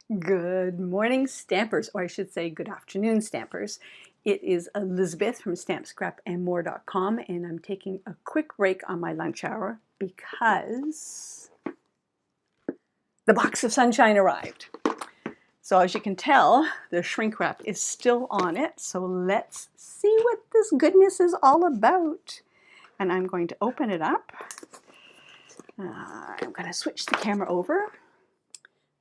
Good morning, Stampers, or I should say good afternoon, Stampers. It is Elizabeth from stampscrapandmore.com, and I'm taking a quick break on my lunch hour because the box of sunshine arrived. So as you can tell, the shrink wrap is still on it, so let's see what this goodness is all about. And I'm going to open it up. I'm going to switch the camera over.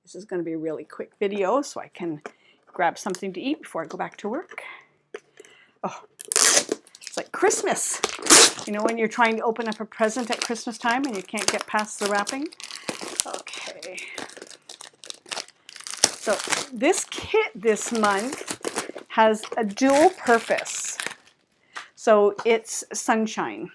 This is going to be a really quick video so I can grab something to eat before I go back to work. Oh, it's like Christmas. You know when you're trying to open up a present at Christmas time and you can't get past the wrapping? Okay. So this kit this month has a dual purpose. So it's sunshine.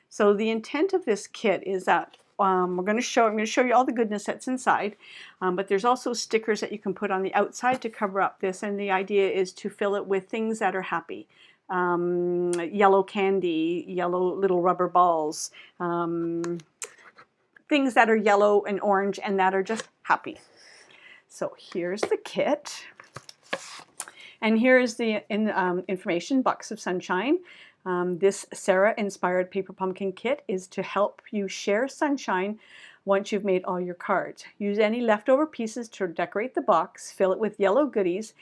So the intent of this kit is that I'm going to show you all the goodness that's inside, but there's also stickers that you can put on the outside to cover up this, and the idea is to fill it with things that are happy. Yellow candy, yellow little rubber balls, things that are yellow and orange and that are just happy. So here's the kit, and here's the information box of sunshine. This Sarah-inspired paper pumpkin kit is to help you share sunshine once you've made all your cards. Use any leftover pieces to decorate the box, fill it with yellow goodies,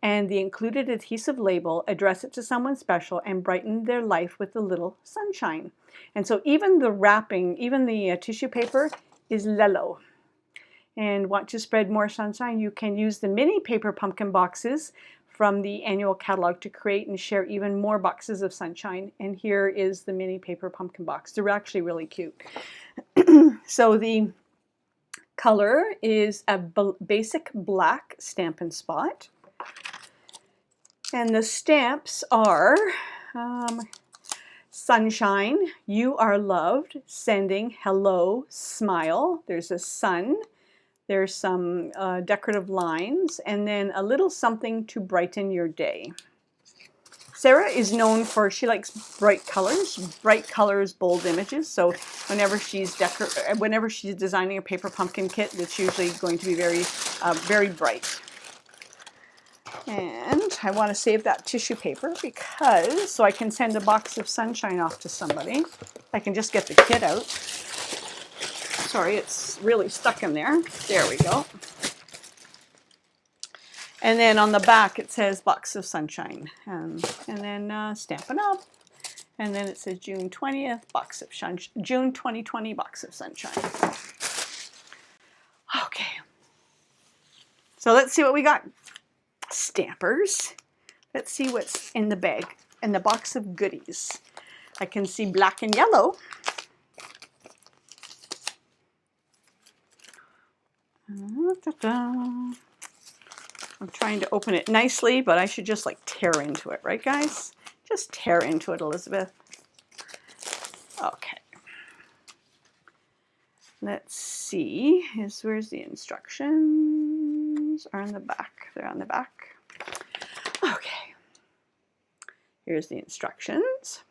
and the included adhesive label, address it to someone special, and brighten their life with a little sunshine. And so even the wrapping, even the tissue paper is yellow. And want to spread more sunshine? You can use the mini paper pumpkin boxes from the annual catalog to create and share even more boxes of sunshine. And here is the mini paper pumpkin box. They're actually really cute. So the color is a basic black Stampin' Spot. And the stamps are sunshine, you are loved, sending, hello, smile. There's a sun. There's some decorative lines, and then a little something to brighten your day. Sarah is known for, she likes bright colors, bold images. So whenever she's designing a paper pumpkin kit, it's usually going to be very bright. And I want to save that tissue paper because, so I can send a box of sunshine off to somebody. I can just get the kit out. Sorry, it's really stuck in there. There we go. And then on the back it says box of sunshine, and then Stampin' Up. And then it says June 20th, June 2020 box of sunshine. Okay, so let's see what we got. Stampers. Let's see what's in the bag, in the box of goodies. I can see black and yellow. I'm trying to open it nicely, but I should just like tear into it, right guys? Just tear into it, Elizabeth. Okay. Let's see. Where's the instructions? Are on the back. They're on the back. Okay. Here's the instructions.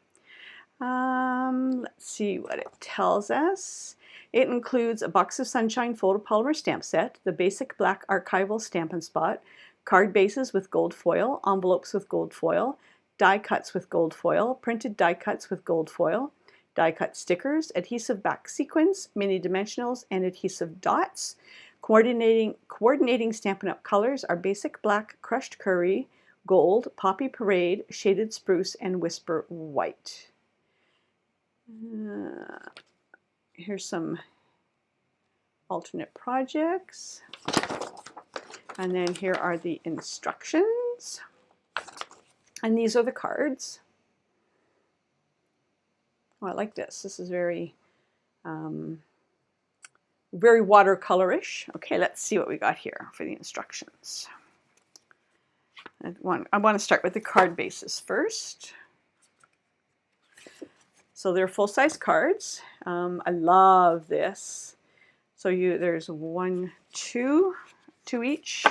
Let's see what it tells us. It includes a box of sunshine photopolymer stamp set, the basic black archival Stampin' Spot, card bases with gold foil, envelopes with gold foil, die cuts with gold foil, printed die cuts with gold foil, die cut stickers, adhesive back sequins, mini dimensionals, and adhesive dots. Coordinating Stampin' Up! Colors are basic black, crushed curry, gold, poppy parade, shaded spruce, and whisper white. Here's some alternate projects. And then here are the instructions. And these are the cards. Oh, I like this. This is very watercolorish. Okay, let's see what we got here for the instructions. I want to start with the card bases first. So they're full-size cards. I love this. So there's two each.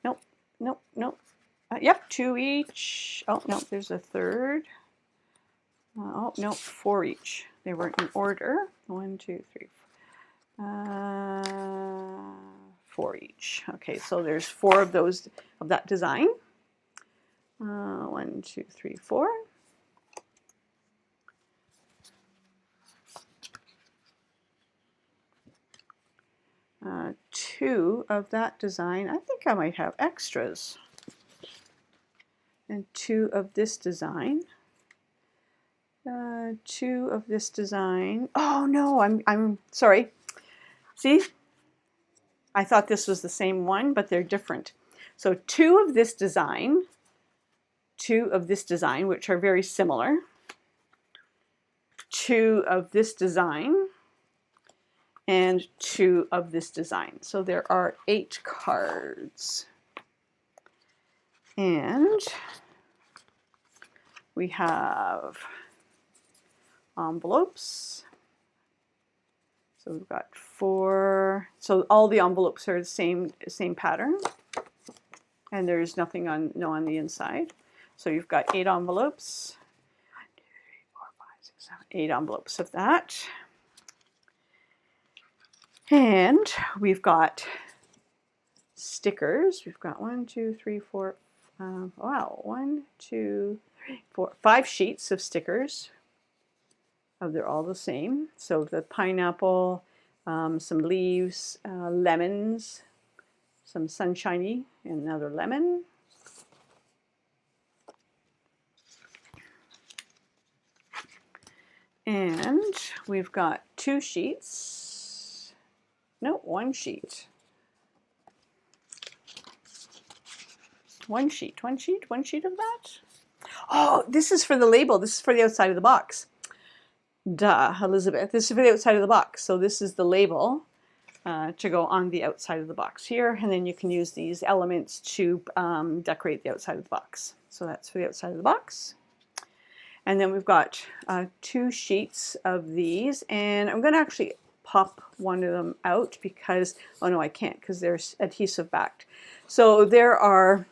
Nope. Yep, two each. Oh, no, there's a third. Oh, no, four each. They weren't in order. 1, 2, 3, 4. 4 each. Okay, so there's 4 of those of that design. 1, 2, 3, 4. Two of that design. I think I might have extras. And 2 of this design. 2 of this design. Oh no, I'm sorry. See? I thought this was the same one, but they're different. So 2 of this design, 2 of this design, which are very similar. 2 of this design, and 2 of this design. So there are 8 cards. And we have envelopes. So we've got 4. So all the envelopes are the same pattern. And there's nothing on the inside. So you've got 8 envelopes. 1, 2, 3, 4, 5, 6, 7, 8 envelopes of that. And we've got stickers. We've got 1, 2, 3, 4. Wow, 1, 2, 3, 4, 5 sheets of stickers. They're all the same. So the pineapple, some leaves, lemons, some sunshiny, and another lemon. And we've got 2 sheets. No, 1 sheet. 1 sheet, 1 sheet, 1 sheet of that. Oh, this is for the label. This is for the outside of the box. Duh, Elizabeth. This is for the outside of the box. So this is the label to go on the outside of the box here. And then you can use these elements to decorate the outside of the box. So that's for the outside of the box. And then we've got 2 sheets of these. And I'm going to actually pop one of them out because, oh no, I can't because they're adhesive backed. So there are,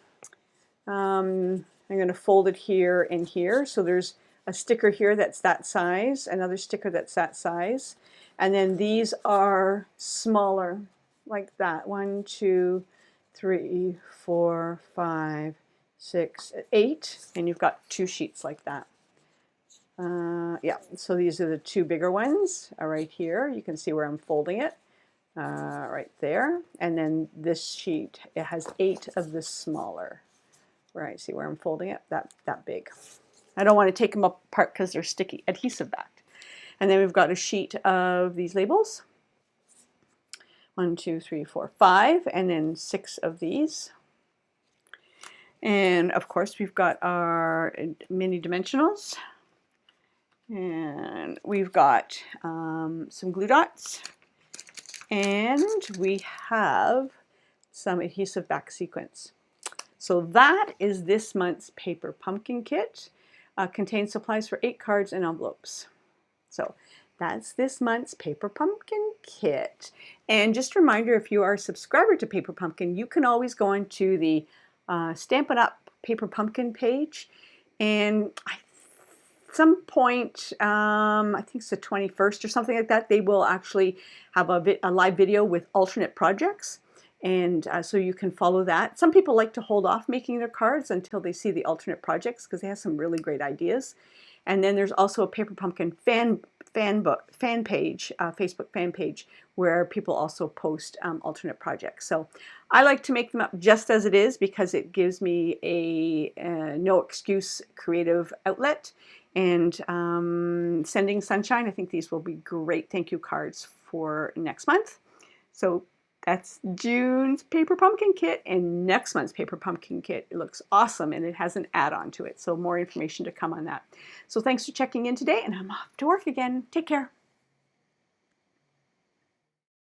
I'm going to fold it here and here. So there's a sticker here that's that size, another sticker that's that size. And then these are smaller, like that. 1, 2, 3, 4, 5, 6, 8. And you've got 2 sheets like that. Yeah, so these are the 2 bigger ones right here. You can see where I'm folding it right there. And then this sheet, it has 8 of the smaller. Right, see where I'm folding it? That big. I don't want to take them apart because they're sticky, adhesive backed. And then we've got a sheet of these labels. 1, 2, 3, 4, 5, and then 6 of these. And of course, we've got our mini dimensionals. And we've got some glue dots. And we have some adhesive back sequins. So that is this month's Paper Pumpkin Kit. Contains supplies for 8 cards and envelopes. So that's this month's Paper Pumpkin Kit. And just a reminder, if you are a subscriber to Paper Pumpkin, you can always go into the Stampin' Up! Paper Pumpkin page. And at some point, I think it's the 21st or something like that, they will actually have a live video with alternate projects. And so you can follow that. Some people like to hold off making their cards until they see the alternate projects because they have some really great ideas. And then there's also a Paper Pumpkin fan page, Facebook fan page, where people also post alternate projects. So I like to make them up just as it is because it gives me a no excuse creative outlet. And sending sunshine, I think these will be great thank you cards for next month. So that's June's Paper Pumpkin Kit, and next month's Paper Pumpkin Kit. It looks awesome, and it has an add-on to it, so more information to come on that. So thanks for checking in today, and I'm off to work again. Take care.